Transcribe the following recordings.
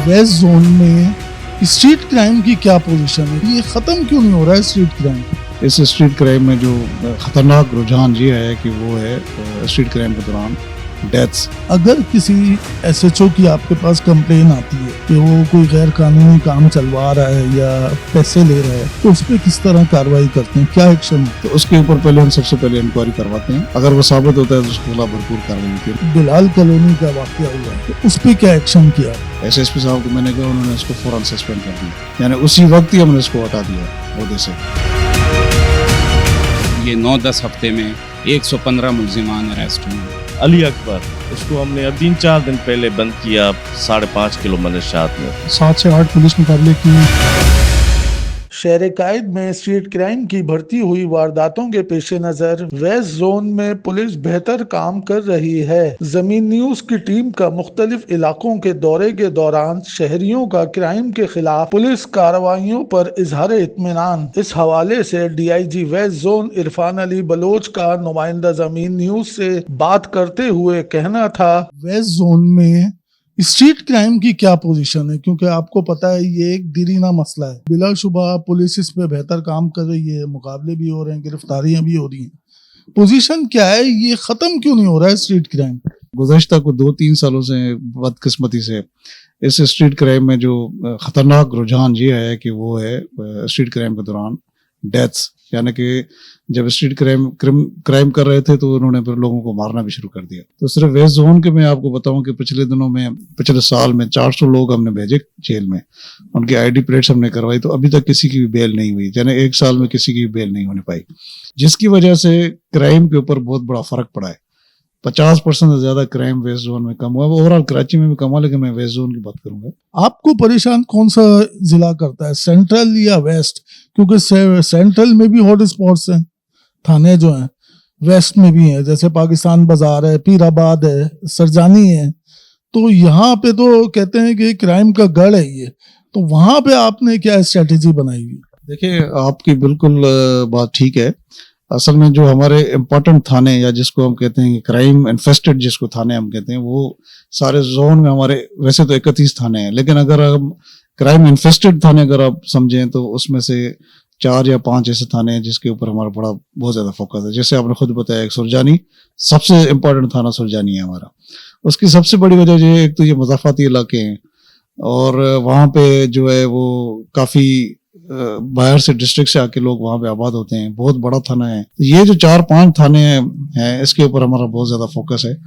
West zone में street crime की क्या पोजीशन है, ये खत्म क्यों नहीं हो रहा है स्ट्रीट क्राइम? इस स्ट्रीट क्राइम में जो खतरनाक रुझान ये है कि वो है स्ट्रीट क्राइम के दौरान डेथ्स। अगर किसी एसएचओ की आपके पास कंप्लेन आती है कि वो कोई गैर कानूनी काम चलवा रहा है या पैसे ले रहा है, तो उस पर किस तरह कार्रवाई करते हैं, क्या एक्शन? तो उसके ऊपर पहले हम सबसे पहले इंक्वायरी करवाते हैं। अगर वो साबित होता है तो उसके खिलाफ भरपूर कार्रवाई होती है। बिलाल कॉलोनी का वाकया हुआ है, तो उस पर क्या एक्शन किया? एसएसपी साहब को मैंने कहा, उन्होंने इसको फौरन सस्पेंड कर दिया, यानी उसी वक्त ही हमने इसको हटा दिया ओहदे से। ये 9-10 हफ्ते में 115 मुल्जिमान अरेस्ट हुए। अली अकबर, उसको हमने अब 3-4 दिन पहले बंद किया 5.5 किलो मनशियात में। 7 से 8 पुलिस मुकाबले की। शहर कायद में स्ट्रीट क्राइम की बढ़ती हुई वारदातों के पेश नजर वेस्ट जोन में पुलिस बेहतर काम कर रही है। जमीन न्यूज की टीम का मुख्तलिफ इलाकों के दौरे के दौरान शहरियों का क्राइम के खिलाफ पुलिस कार्रवाइयों पर इजहार इत्मीनान। इस हवाले से DIG west zone Irfan Ali Baloch का नुमाइंदा जमीन न्यूज से बात करते हुए कहना था, वेस्ट जोन में स्ट्रीट क्राइम की क्या पोजीशन है, क्योंकि आपको पता है ये एक दीरीना मसला है। बिलाशुबा पुलिस इस पे बेहतर काम कर रही है, मुकाबले भी हो रहे हैं, गिरफ्तारियां भी हो रही हैं। पोजीशन क्या है, ये खत्म क्यों नहीं हो रहा है स्ट्रीट क्राइम? गुज़श्ता को 2-3 सालों से बदकिस्मती से इस स्ट्रीट क्राइम में जो खतरनाक रुझान ये है कि वो है स्ट्रीट क्राइम के दौरान डेथ्स, यानी कि जब स्ट्रीट क्राइम कर रहे थे तो उन्होंने फिर लोगों को मारना भी शुरू कर दिया। तो सिर्फ वेस्ट जोन के मैं आपको बताऊं कि पिछले साल में 400 लोग हमने भेजे जेल में, उनकी आईडी प्लेट्स हमने करवाई, तो अभी तक किसी की भी बेल नहीं हुई, यानी 1 साल में किसी की भी बेल नहीं होने पाई, जिसकी वजह से क्राइम के ऊपर बहुत बड़ा फर्क पड़ा है। 50% से ज्यादा क्राइम वेस्ट जोन में कम हुआ, ओवरऑल कराची में भी कम हुआ, लेकिन मैं वेस्ट जोन की बात करूंगा। आपको परेशान कौन सा जिला करता है, सेंट्रल या वेस्ट? क्योंकि सेंट्रल में भी हॉट स्पॉट्स हैं, थाने जो हैं, वेस्ट में भी हैं, जैसे पाकिस्तान बाजार है, पीराबाद है, सरजानी है। तो यहाँ पे तो कहते हैं कि क्राइम का गढ़ है ये, तो वहां पे आपने क्या स्ट्रेटेजी बनाई हुई? देखिए, आपकी बिल्कुल बात ठीक है। असल में जो हमारे इम्पोर्टेंट थाने, या जिसको हम कहते हैं क्राइम इन्फेस्टेड जिसको थाने हम कहते हैं, वो सारे जोन में हमारे वैसे तो 31 थाने हैं, लेकिन अगर हम क्राइम इन्फेस्टेड थाने अगर आप समझें तो उसमें से 4 या 5 ऐसे थाने हैं जिसके ऊपर हमारा बहुत ज्यादा फोकस है। जैसे आपने खुद बताया, एक सुरजानी, सबसे इम्पोर्टेंट थाना सुरजानी है हमारा। उसकी सबसे बड़ी वजह जो है, एक तो ये मज़ाफ़ाती इलाके हैं और वहाँ पे जो है वो काफी बाहर से डिस्ट्रिक्ट से आके लोग वहाँ पे आबाद होते हैं, बहुत बड़ा थाना है। तो ये जो 4-5 थाने हैं इसके ऊपर हमारा बहुत ज्यादा फोकस है,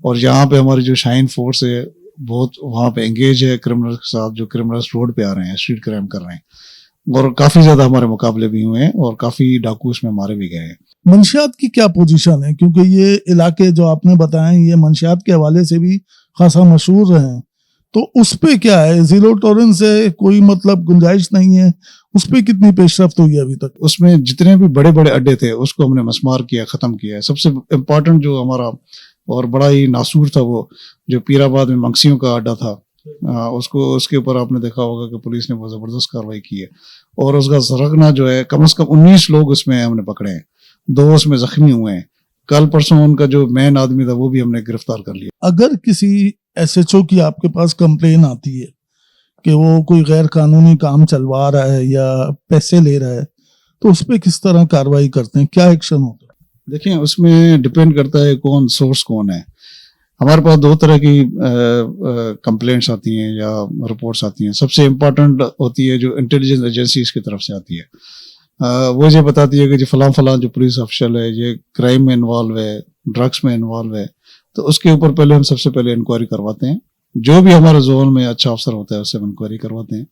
और यहाँ पे हमारी जो शाइन फोर्स है बहुत वहाँ पे एंगेज है क्रिमिनल के साथ, जो क्रिमिनल्स रोड पे आ रहे हैं, स्ट्रीट क्राइम कर रहे हैं, और काफी ज्यादा हमारे मुकाबले भी हुए हैं और काफी डाकू इसमें मारे भी गए हैं। मंशियात की क्या पोजीशन है, क्योंकि ये इलाके जो आपने बताए ये मंशियात के हवाले से भी खासा मशहूर रहे हैं, तो उस पे क्या है, जीरो टॉलरेंस है, कोई मतलब गुंजाइश नहीं है, उस पे कितनी पेशरफ्त हुई है अभी तक? उसमें जितने भी बड़े बड़े अड्डे थे उसको हमने मस्मार किया, खत्म किया है। सबसे इम्पोर्टेंट जो हमारा और बड़ा ही नासूर था, वो जो पीराबाद में मंगसियों का अड्डा था, उसके ऊपर आपने देखा होगा कि पुलिस ने बहुत जबरदस्त कार्रवाई की है, और उसका सरगना जो है, कम से कम 19 लोग उसमें हमने पकड़े हैं, 2 उसमें जख्मी हुए हैं। कल परसों उनका जो मेन आदमी था वो भी हमने गिरफ्तार कर लिया। अगर किसी एसएचओ की आपके पास कंप्लेन आती है कि वो कोई गैर कानूनी काम चलवा रहा है या पैसे ले रहा है, तो उस पर किस तरह कार्रवाई करते हैं, क्या एक्शन होता है? देखिए, उसमें डिपेंड करता है सोर्स कौन है। हमारे पास 2 तरह की कंप्लेंट्स आती हैं या रिपोर्ट्स आती हैं। सबसे इम्पोर्टेंट होती है जो इंटेलिजेंस एजेंसीज की तरफ से आती है, वो ये बताती है कि जो फलां जो पुलिस ऑफिशियल है ये क्राइम में इन्वॉल्व है, ड्रग्स में इन्वॉल्व है, तो उसके ऊपर पहले हम सबसे पहले इंक्वायरी करवाते हैं। जो भी हमारे जोन में अच्छा अफसर होता है उससे हम इंक्वायरी करवाते हैं।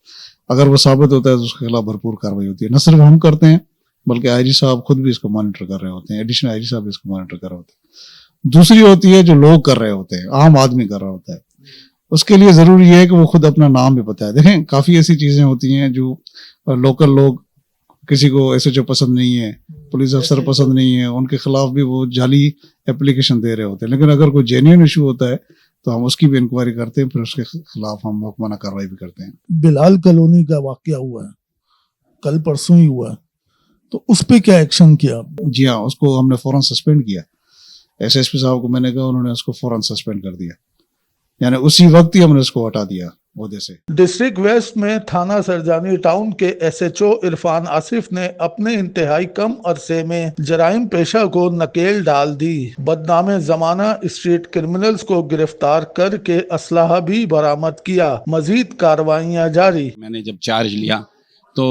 अगर वो साबित होता है तो उसके खिलाफ भरपूर कार्रवाई होती है। न सिर्फ हम करते हैं बल्कि आईजी साहब खुद भी इसको मॉनिटर कर रहे होते हैं, एडिशनल आईजी साहब भी इसको मॉनिटर कर रहे होते हैं। दूसरी होती है जो लोग कर रहे होते हैं, आम आदमी कर रहा होता है, उसके लिए जरूरी है कि वो खुद अपना नाम भी बताए। देखें, काफी ऐसी चीजें होती हैं जो लोकल लोग, किसी को एसएचओ पसंद नहीं है, पुलिस अफसर पसंद नहीं है, उनके खिलाफ भी वो जाली एप्लीकेशन दे रहे होते हैं। लेकिन अगर कोई जेन्युइन इशू होता है तो हम उसकी भी इंक्वायरी करते हैं, फिर उसके खिलाफ हम मुकम्मल कार्रवाई भी करते हैं। बिलाल कॉलोनी का वाकया हुआ है, कल परसों ही हुआ है, तो उस पे क्या एक्शन किया? जी हाँ, उसको हमने फौरन सस्पेंड किया। एसएसपी साहब को मैंने कहा, उन्होंने उसको फौरन सस्पेंड कर दिया। यानी उसी वक्त ही हमने उसको हटा दिया ओहदे से। डिस्ट्रिक्ट वेस्ट में थाना सरजानी टाउन के SHO इरफान आसिफ ने अपने इंतहाई कम अरसे में जराइम पेशा को नकेल डाल दी। बदनामे जमाना स्ट्रीट क्रिमिनल्स को गिरफ्तार करके असलाहा भी बरामद किया। मजीद कार्रवाइयां जारी। मैंने जब चार्ज लिया तो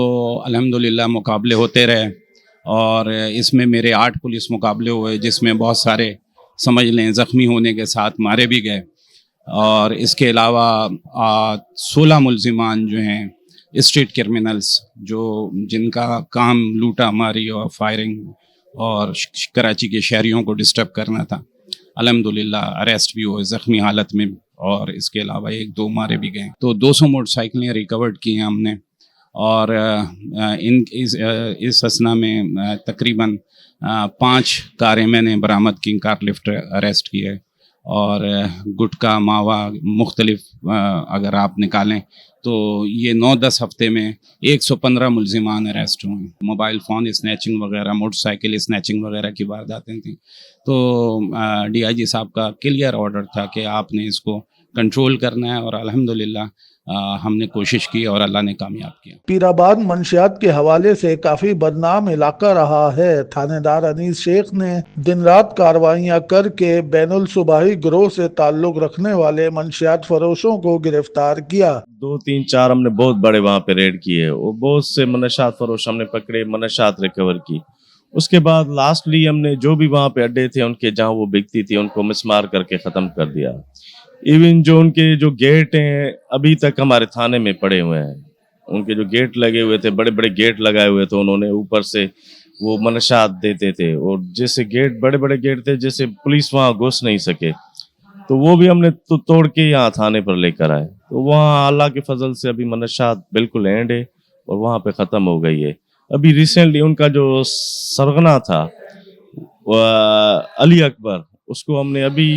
अल्हम्दुलिल्लाह मुकाबले होते रहे और इसमें मेरे 8 पुलिस मुकाबले हुए, जिसमें बहुत सारे समझ लें ज़ख्मी होने के साथ मारे भी गए। और इसके अलावा 16 मुल्ज़िमान जो हैं स्ट्रीट क्रिमिनल्स, जो जिनका काम लूटा मारी और फायरिंग और कराची के शहरियों को डिस्टर्ब करना था, अल्हम्दुलिल्लाह अरेस्ट भी हुए ज़ख्मी हालत में। और इसके अलावा 1-2 मारे भी गए। तो 200 मोटरसाइकिलें रिकवर्ड की हैं हमने। और इस असना में तकरीबन 5 कारें मैंने बरामद की, कार लिफ्ट अरेस्ट किए। और गुटका मावा मुख्तलिफ अगर आप निकालें तो ये 9-10 हफ्ते में 115 मुल्ज़िमान अरेस्ट हुए। मोबाइल फ़ोन स्नैचिंग वगैरह, मोटरसाइकिल स्नैचिंग वगैरह की वारदातें थी। तो DIG साहब का क्लियर ऑर्डर था कि आपने इसको कंट्रोल करना है, और अल्हम्दुलिल्लाह हमने कोशिश की और अल्लाह ने कामयाब किया। पीराबाद मंशियात के हवाले से काफी बदनाम इलाका रहा है। थानेदार अनीस शेख ने दिन रात कार्रवाइयां करके बैनुल सूबाई गिरोह से ताल्लुक रखने वाले मंशियात फरोशों को गिरफ्तार किया। 2-3-4 हमने बहुत बड़े वहाँ पे रेड किए और बहुत से मनशात फरोश हमने पकड़े, मनशात रिकवर की। उसके बाद लास्टली हमने जो भी वहाँ पे अड्डे थे उनके, जहाँ वो बिकती थी, उनको मिसमार करके ख़त्म कर दिया। इवन जो उनके जो गेट हैं अभी तक हमारे थाने में पड़े हुए हैं। उनके जो गेट लगे हुए थे, बड़े बड़े गेट लगाए हुए थे उन्होंने, ऊपर से वो मनशात देते थे। और जैसे गेट बड़े बड़े गेट थे, जैसे पुलिस वहाँ घुस नहीं सके, तो वो भी हमने तो तोड़ के यहाँ थाने पर लेकर आए। तो वहाँ अल्लाह के फजल से अभी मनशात बिल्कुल एंड है और वहाँ पे ख़त्म हो गई है। अभी रिसेंटली उनका जो सरगना था अली अकबर, उसको हमने अभी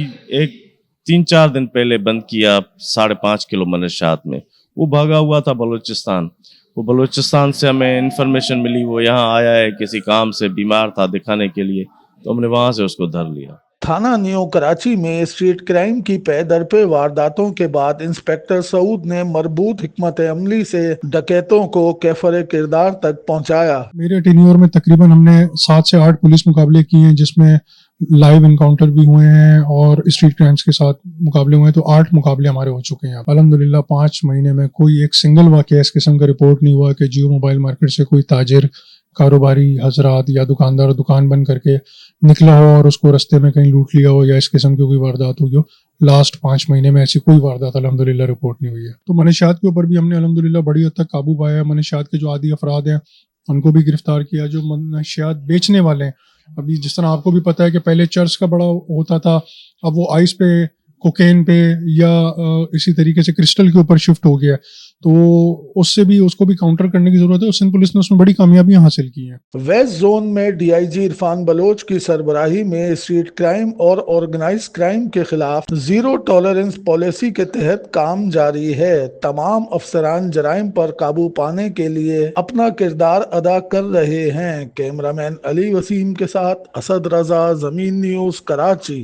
3-4 दिन पहले बंद किया 5.5 किलो मनशात में। वो भागा हुआ था बलूचिस्तान। वो बलूचिस्तान से हमें इन्फॉर्मेशन मिली, वो यहाँ आया है किसी काम से, बीमार था, दिखाने के लिए, तो हमने वहाँ से उसको धर लिया। थाना न्यू कराची में स्ट्रीट क्राइम की पै दर पे वारदातों के बाद इंस्पेक्टर सऊद ने मरबूत हिकमत अमली से डकैतों को कैफरे किरदार तक पहुंचाया। मेरे टेन्योर में तकरीबन हमने 7 से 8 पुलिस मुकाबले किए हैं, जिसमें लाइव इनकाउंटर भी हुए हैं और स्ट्रीट क्राइम्स के साथ मुकाबले हुए हैं। तो 8 मुकाबले हमारे हो चुके हैं। अल्हम्दुलिल्लाह 5 महीने में कोई एक सिंगल वाक़या इस किस्म का रिपोर्ट नहीं हुआ कि जियो मोबाइल मार्केट से कोई ताजिर, कारोबारी हजरात या दुकानदार दुकान बंद करके निकला हो और उसको रास्ते में कहीं लूट लिया हो या इस किस्म की कोई वारदात हुई हो। लास्ट 5 महीने में ऐसी कोई वारदात अल्हम्दुलिल्लाह रिपोर्ट नहीं हुई है। तो मनशियात के ऊपर भी हमने अल्हम्दुलिल्लाह बड़ी हद तक काबू पाया है। मनशियात के जो आदी अफराद हैं उनको भी गिरफ्तार किया। जो मनशियात बेचने वाले हैं, अभी जिस तरह आपको भी पता है कि पहले चर्च का बड़ा होता था, अब वो आइस पे, कोकेन पे या इसी तरीके से क्रिस्टल के ऊपर शिफ्ट हो गया। तो उससे भी उसको भी काउंटर करने की जरूरत है। सिंध पुलिस ने उसमें बड़ी कामयाबियां हासिल की हैं। वेस्ट जोन में DIG इरफान बलोच की सरबराही में स्ट्रीट क्राइम और ऑर्गेनाइज क्राइम के खिलाफ जीरो टॉलरेंस पॉलिसी के तहत काम जारी है। तमाम अफसरान जराइम पर काबू पाने के लिए अपना किरदार अदा कर रहे हैं। कैमरामैन अली वसीम के साथ असद रजा, ज़मीन न्यूज़, कराची।